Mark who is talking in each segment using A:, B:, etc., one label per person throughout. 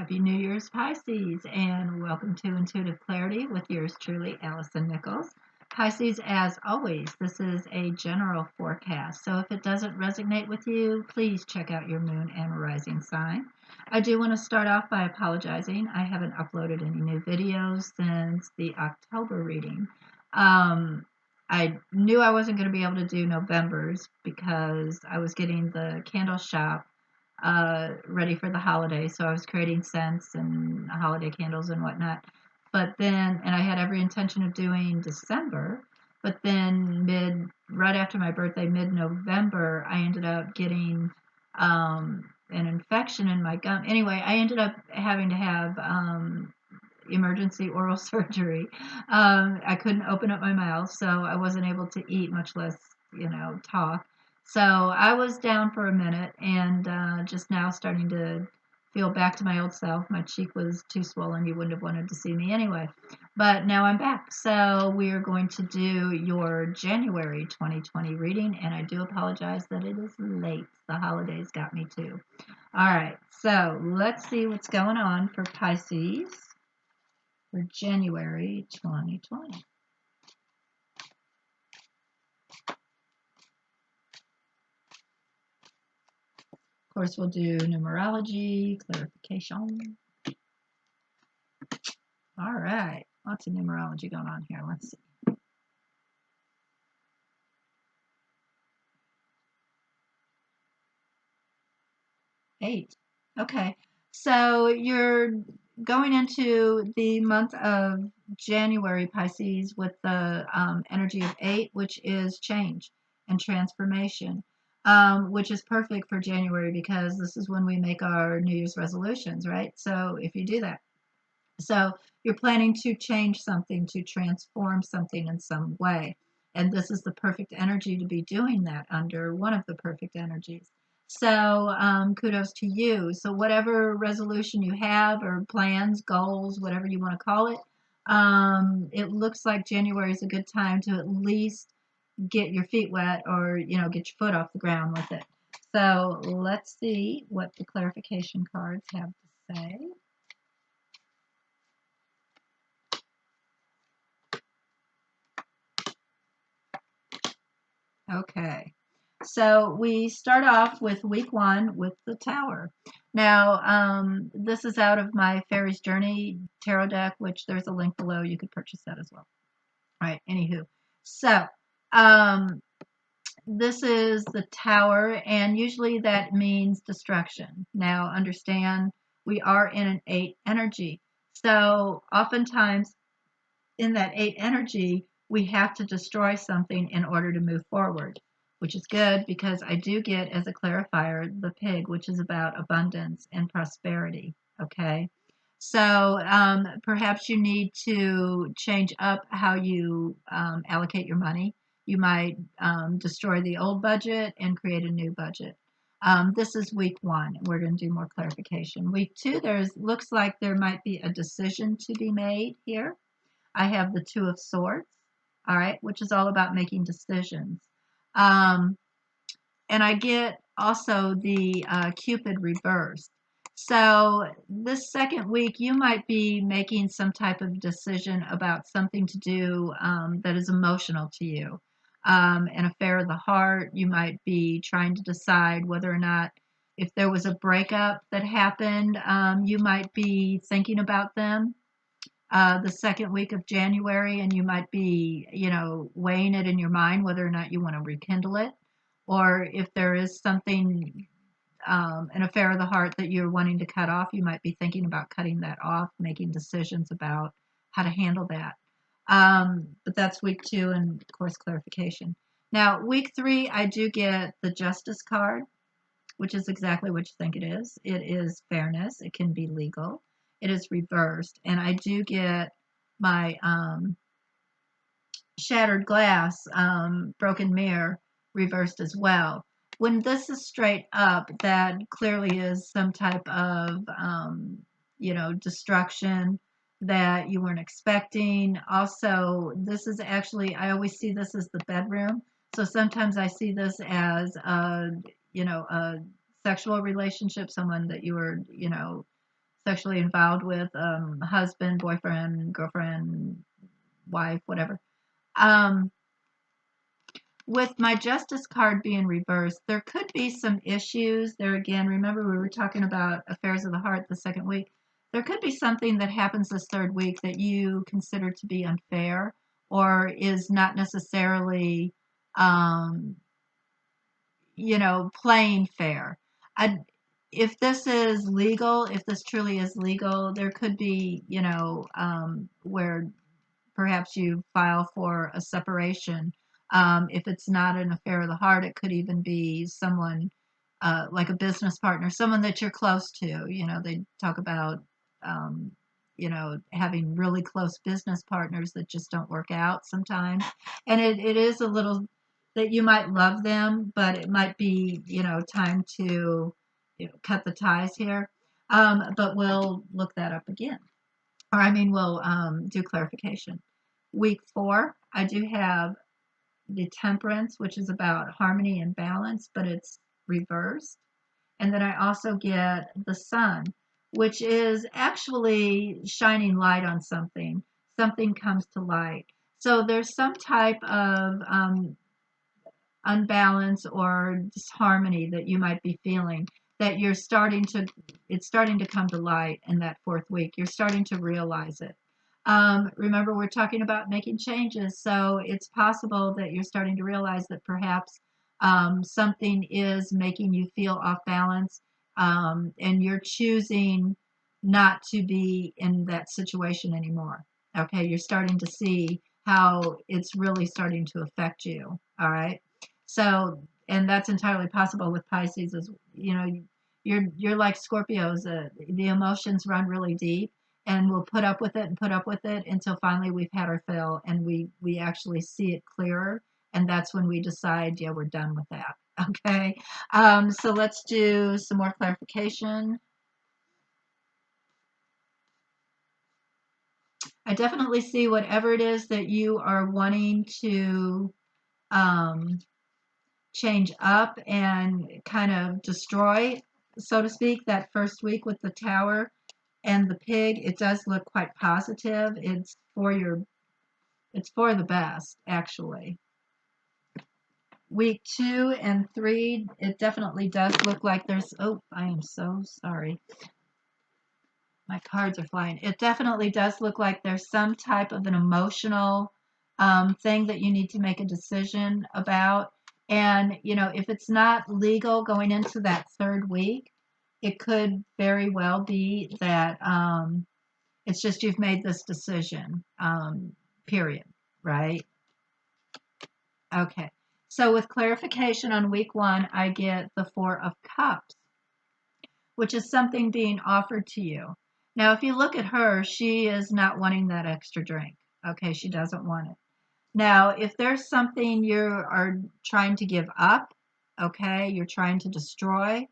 A: Happy New Year's, Pisces, and welcome to Intuitive Clarity with yours truly, Allison Nichols. Pisces, as always, this is a general forecast, so if it doesn't resonate with you, please check out your moon and rising sign. I do want to start off by apologizing. I haven't uploaded any new videos since the October reading. I knew I wasn't going to be able to do November's because I was getting the candle shop ready for the holidays. So I was creating scents and holiday candles and whatnot. But then, and I had every intention of doing December. But then, right after my birthday, mid November, I ended up getting an infection in my gum. Anyway, I ended up having to have emergency oral surgery. I couldn't open up my mouth, so I wasn't able to eat, much less, talk. So I was down for a minute and just now starting to feel back to my old self. My cheek was too swollen. You wouldn't have wanted to see me anyway. But now I'm back. So we are going to do your January 2020 reading, and I do apologize that it is late. The holidays got me too. All right, so let's see what's going on for Pisces for January 2020. Of course, we'll do numerology, clarification. All right, lots of numerology going on here. Let's see. Eight. Okay, so you're going into the month of January, Pisces, with the energy of eight, which is change and transformation, which is perfect for January because this is when we make our New Year's resolutions, right? So if you do that, so you're planning to change something, to transform something in some way. And this is the perfect energy to be doing that under, one of the perfect energies. So kudos to you. So whatever resolution you have or plans, goals, whatever you want to call it, it looks like January is a good time to at least get your feet wet or, get your foot off the ground with it. So let's see what the clarification cards have to say. Okay, so we start off with week one with the Tower. Now, this is out of my Fairy's Journey tarot deck, which there's a link below. You could purchase that as well. All right, anywho. So, um, this is the Tower, and usually that means destruction. Now, understand we are in an eight energy. So, oftentimes in that eight energy, we have to destroy something in order to move forward, which is good because I do get as a clarifier the pig, which is about abundance and prosperity. Okay. So perhaps you need to change up how you allocate your money. You might destroy the old budget and create a new budget. This is week one. We're going to do more clarification. Week two, there's looks like there might be a decision to be made here. I have the Two of Swords, all right, which is all about making decisions. Um, and I get also the Cupid reversed. So this second week, you might be making some type of decision about something to do that is emotional to you. An affair of the heart, you might be trying to decide whether or not, if there was a breakup that happened, you might be thinking about them the second week of January, and you might be, weighing it in your mind whether or not you want to rekindle it, or if there is something, an affair of the heart that you're wanting to cut off, you might be thinking about cutting that off, making decisions about how to handle that. But that's week two, and of course, clarification. Now, week three, I do get the Justice card, which is exactly what you think it is. It is fairness. It can be legal. It is reversed. And I do get my shattered glass, broken mirror reversed as well. When this is straight up, that clearly is some type of, destruction that you weren't expecting. Also, this is actually, I always see this as the bedroom. So sometimes I see this as a sexual relationship, someone that you were, sexually involved with husband, boyfriend, girlfriend, wife, whatever. Um, with my justice card being reversed, there could be some issues there again. Remember, we were talking about affairs of the heart the second week. There could be something that happens this third week that you consider to be unfair or is not necessarily, um, playing fair. I, if this is legal, if this truly is legal, there could be, where perhaps you file for a separation. If it's not an affair of the heart, it could even be someone like a business partner, someone that you're close to. They talk about, having really close business partners that just don't work out sometimes. And it is a little that you might love them, but it might be, time to cut the ties here. But we'll look that up again. Or, I mean, we'll do clarification. Week 4, I do have the temperance, which is about harmony and balance, but it's reversed. And then I also get the sun, which is actually shining light on something. Something comes to light. So there's some type of unbalance or disharmony that you might be feeling that it's starting to come to light in that fourth week. You're starting to realize it. Remember, we're talking about making changes, so it's possible that you're starting to realize that perhaps something is making you feel off balance, and you're choosing not to be in that situation anymore. Okay, you're starting to see how it's really starting to affect you. All right. So, and that's entirely possible with Pisces. Is you're like Scorpios. The emotions run really deep, and we'll put up with it and put up with it until finally we've had our fill, and we actually see it clearer, and that's when we decide, yeah, we're done with that. Okay. So let's do some more clarification. I definitely see whatever it is that you are wanting to um, change up and kind of destroy, so to speak, that first week with the tower and the pig. It does look quite positive. It's for the best, actually. Week 2 and 3, it definitely does look like there's, oh, I am so sorry. My cards are flying. It definitely does look like there's some type of an emotional thing that you need to make a decision about. And, if it's not legal going into that third week, it could very well be that it's just you've made this decision, period, right? Okay. So with clarification on week 1, I get the 4 of Cups, which is something being offered to you. Now, if you look at her, she is not wanting that extra drink. Okay, she doesn't want it. Now, if there's something you are trying to give up, okay, you're trying to destroy,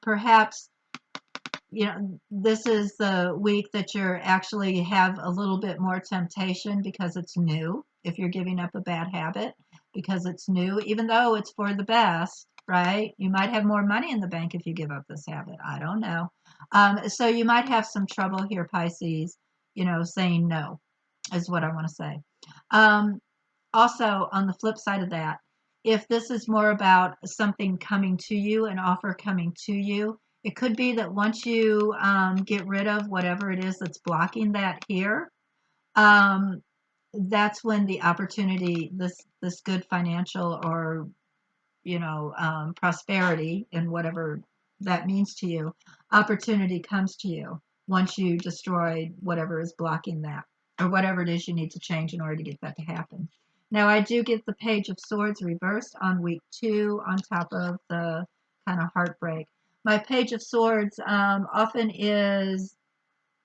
A: perhaps, this is the week that you're actually have a little bit more temptation because it's new. If you're giving up a bad habit because it's new, even though it's for the best, right? You might have more money in the bank if you give up this habit. I don't know. So you might have some trouble here, Pisces, saying no, is what I want to say. Um, Also, on the flip side of that, if this is more about something coming to you, an offer coming to you, it could be that once you get rid of whatever it is that's blocking that here, um, that's when the opportunity, this good financial or prosperity and whatever that means to you, opportunity comes to you once you destroy whatever is blocking that or whatever it is you need to change in order to get that to happen. Now, I do get the Page of Swords reversed on week 2 on top of the kind of heartbreak. My Page of Swords often is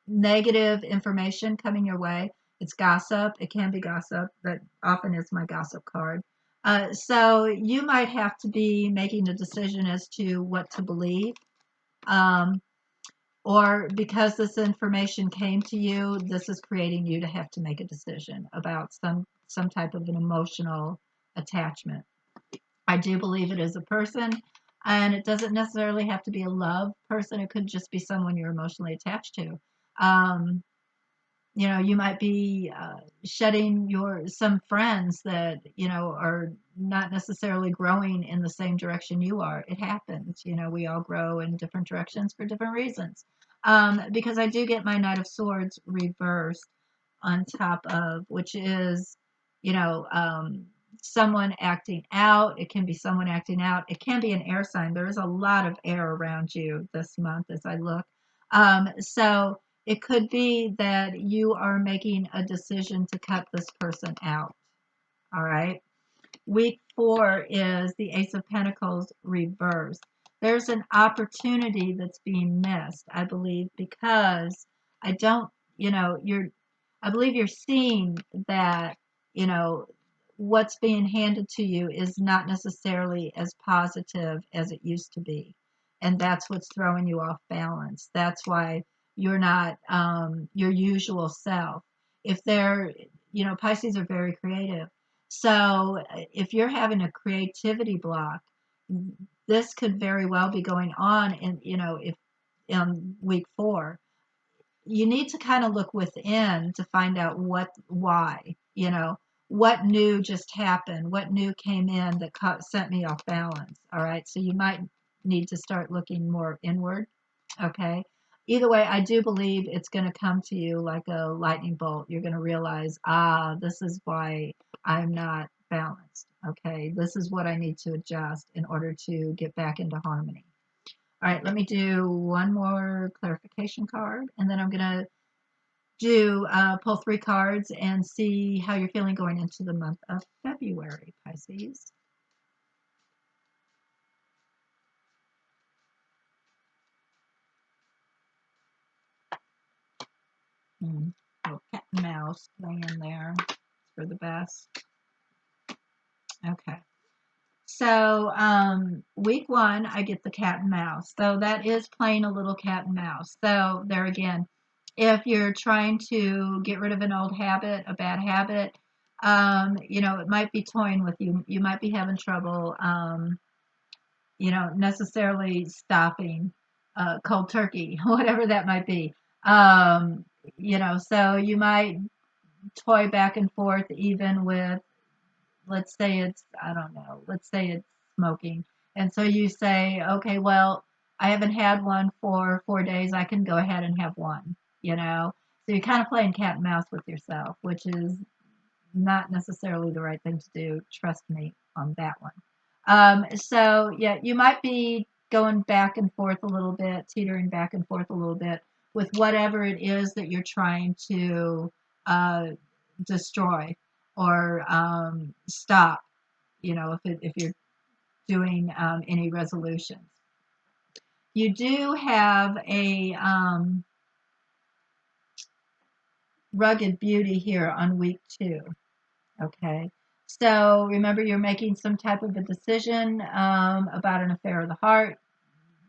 A: negative information coming your way. It's gossip. It can be gossip. That often is my gossip card. So you might have to be making a decision as to what to believe. Um, or because this information came to you, this is creating you to have to make a decision about some type of an emotional attachment. I do believe it is a person. And it doesn't necessarily have to be a love person. It could just be someone you're emotionally attached to. Um, you might be shedding some friends that are not necessarily growing in the same direction you are. It happens. We all grow in different directions for different reasons. Because I do get my Knight of Swords reversed on top of, which is, you know, um, someone acting out. It can be someone acting out. It can be an air sign. There is a lot of air around you this month as I look. So it could be that you are making a decision to cut this person out. All right. Week 4 is the Ace of Pentacles reversed. There's an opportunity that's being missed, I believe, because I don't, I believe you're seeing that, you know, what's being handed to you is not necessarily as positive as it used to be. And that's what's throwing you off balance. That's why you're not your usual self. If they're, Pisces are very creative. So if you're having a creativity block, this could very well be going on in, if in week 4. You need to kind of look within to find out why, what new just happened, what new came in that sent me off balance. All right. So you might need to start looking more inward. Okay. Either way, I do believe it's going to come to you like a lightning bolt. You're going to realize, this is why I'm not balanced. Okay. This is what I need to adjust in order to get back into harmony. All right, let me do one more clarification card, and then I'm going to pull 3 cards and see how you're feeling going into the month of February, Pisces. Little cat and mouse laying there for the best. Okay. So week 1, I get the cat and mouse. So that is playing a little cat and mouse. So there again, if you're trying to get rid of an old habit, a bad habit, it might be toying with you. You might be having trouble, necessarily stopping cold turkey, whatever that might be. So you might toy back and forth even with, let's say it's, I don't know, let's say it's smoking. And so you say, okay, well, I haven't had one for 4 days. I can go ahead and have one, you know? So you're kind of playing cat and mouse with yourself, which is not necessarily the right thing to do. Trust me on that one. So yeah, you might be going back and forth a little bit, teetering back and forth a little bit with whatever it is that you're trying to uh, destroy or stop. If you're doing any resolutions, you do have a rugged beauty here on week 2. Okay. So remember, you're making some type of a decision about an affair of the heart.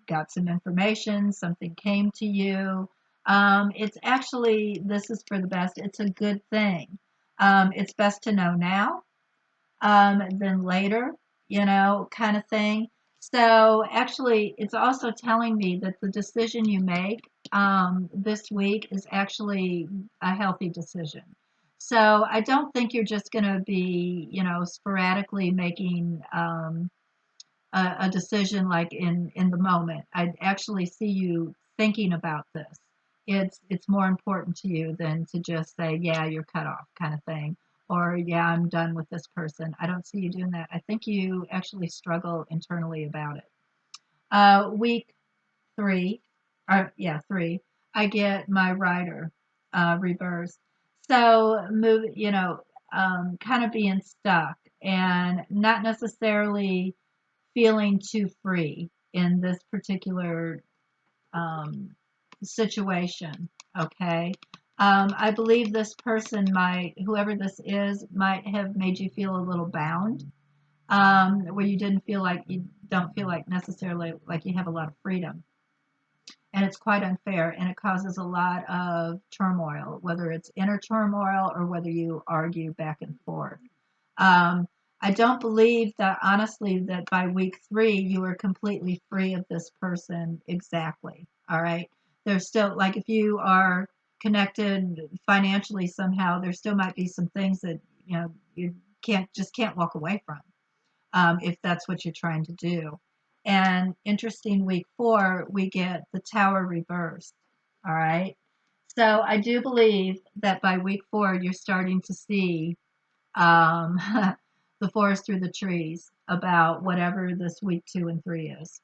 A: Got some information, something came to you. It's actually, this is for the best. It's a good thing. It's best to know now than later, kind of thing. So actually, it's also telling me that the decision you make this week is actually a healthy decision. So I don't think you're just going to be, sporadically making a decision like in the moment. I actually see you thinking about this. It's more important to you than to just say, yeah, you're cut off kind of thing, or yeah, I'm done with this person. I don't see you doing that. I think you actually struggle internally about it. Week 3, or yeah, 3, I get my rider reversed. So kind of being stuck and not necessarily feeling too free in this particular um, situation. Okay. I believe this person whoever this is, might have made you feel a little bound, where you don't feel like necessarily like you have a lot of freedom. And it's quite unfair, and it causes a lot of turmoil, whether it's inner turmoil or whether you argue back and forth. Um, I don't believe that, honestly, that by week 3 you are completely free of this person exactly. All right. There's still, like, if you are connected financially somehow, there still might be some things that, you can't walk away from, if that's what you're trying to do. And interesting, week 4, we get the Tower reversed. All right. So I do believe that by week 4, you're starting to see, um, the forest through the trees about whatever this week 2 and 3 is.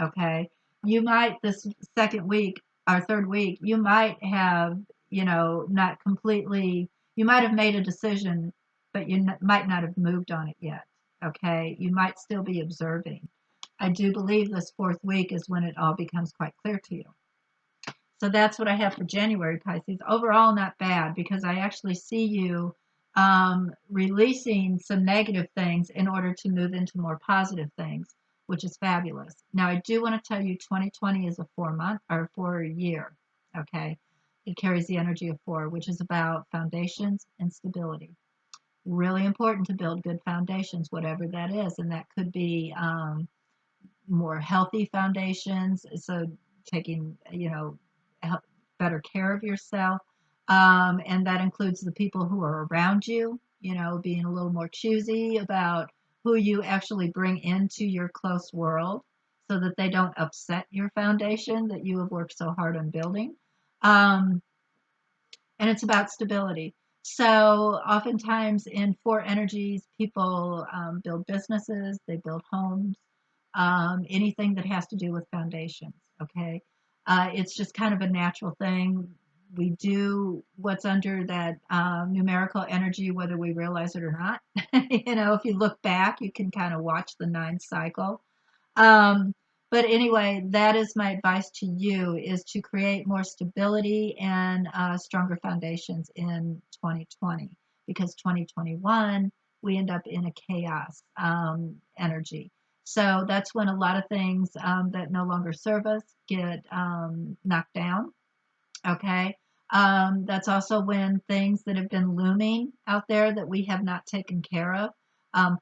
A: Okay. You might, this second week or third week, you might have, not completely, you might have made a decision, but you might not have moved on it yet. Okay. You might still be observing. I do believe this fourth week is when it all becomes quite clear to you. So that's what I have for January, Pisces. Overall, not bad, because I actually see you releasing some negative things in order to move into more positive things, which is fabulous. Now, I do want to tell you 2020 is a 4-month or 4-year. Okay. It carries the energy of 4, which is about foundations and stability. Really important to build good foundations, whatever that is. And that could be more healthy foundations. So taking, better care of yourself. And that includes the people who are around you, being a little more choosy about who you actually bring into your close world so that they don't upset your foundation that you have worked so hard on building. Um, and it's about stability. So oftentimes in 4 energies, people build businesses, they build homes, anything that has to do with foundations. Okay. It's just kind of a natural thing. We do what's under that numerical energy, whether we realize it or not. If you look back, you can kind of watch the 9 cycle. Um, but anyway, that is my advice to you, is to create more stability and stronger foundations in 2020, because 2021, we end up in a chaos energy. So that's when a lot of things that no longer serve us get knocked down. Okay. That's also when things that have been looming out there that we have not taken care of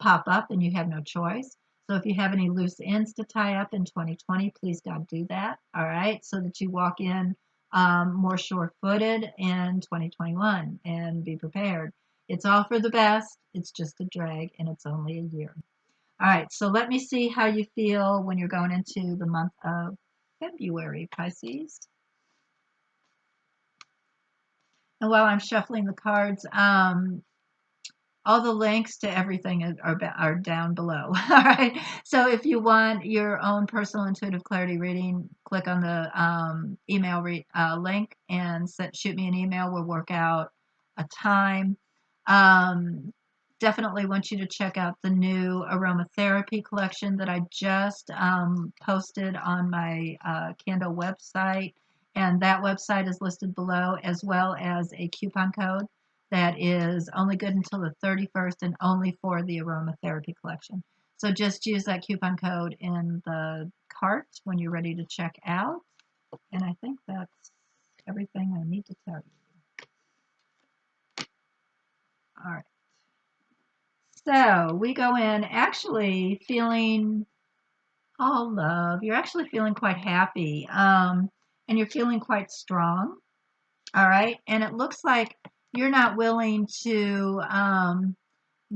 A: pop up, and you have no choice. So if you have any loose ends to tie up in 2020, please God do that. All right. So that you walk in more sure footed in 2021 and be prepared. It's all for the best. It's just a drag, and it's only a year. All right. So let me see how you feel when you're going into the month of February, Pisces. And while I'm shuffling the cards, all the links to everything are down below. All right. So if you want your own personal intuitive clarity reading, click on the email link and shoot me an email. We'll work out a time. Um, Definitely want you to check out the new aromatherapy collection that I just posted on my Candle website. And that website is listed below, as well as a coupon code that is only good until the 31st and only for the aromatherapy collection. So just use that coupon code in the cart when you're ready to check out. And I think that's everything I need to tell you. All right. So we go in actually feeling all love. You're actually feeling quite happy. And you're feeling quite strong. All right. And it looks like you're not willing to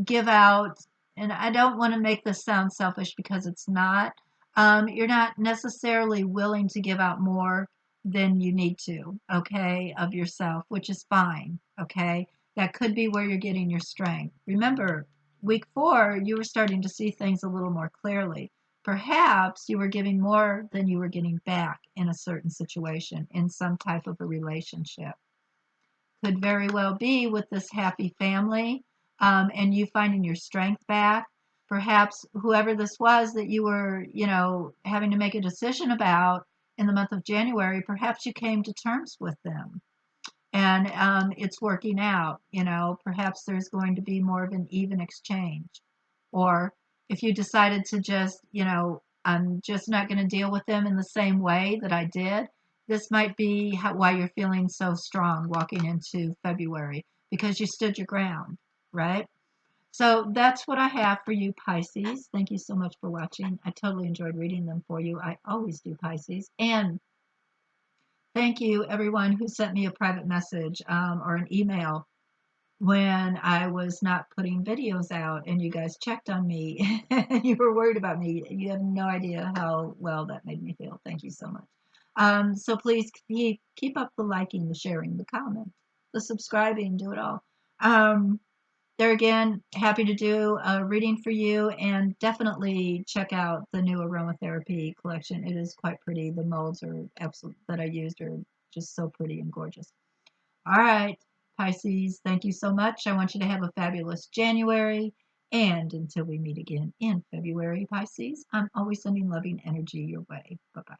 A: give out, and I don't want to make this sound selfish because it's not. You're not necessarily willing to give out more than you need to, okay, of yourself, which is fine, okay? That could be where you're getting your strength. Remember, week 4, you were starting to see things a little more clearly. Perhaps you were giving more than you were getting back in a certain situation, in some type of a relationship. Could very well be with this happy family, and you finding your strength back. Perhaps whoever this was that you were, having to make a decision about in the month of January, perhaps you came to terms with them, and it's working out. Perhaps there's going to be more of an even exchange. Or if you decided to just, I'm just not going to deal with them in the same way that I did, this might be why you're feeling so strong walking into February, because you stood your ground, right? So that's what I have for you, Pisces. Thank you so much for watching. I totally enjoyed reading them for you. I always do, Pisces. And thank you, everyone who sent me a private message or an email when I was not putting videos out and you guys checked on me and you were worried about me. You have no idea how well that made me feel. Thank you so much. So please keep up the liking, the sharing, the comment, the subscribing, do it all. There again, happy to do a reading for you, and definitely check out the new aromatherapy collection. It is quite pretty. The molds are absolute that I used are just so pretty and gorgeous. All right, Pisces, thank you so much. I want you to have a fabulous January. And until we meet again in February, Pisces, I'm always sending loving energy your way. Bye bye.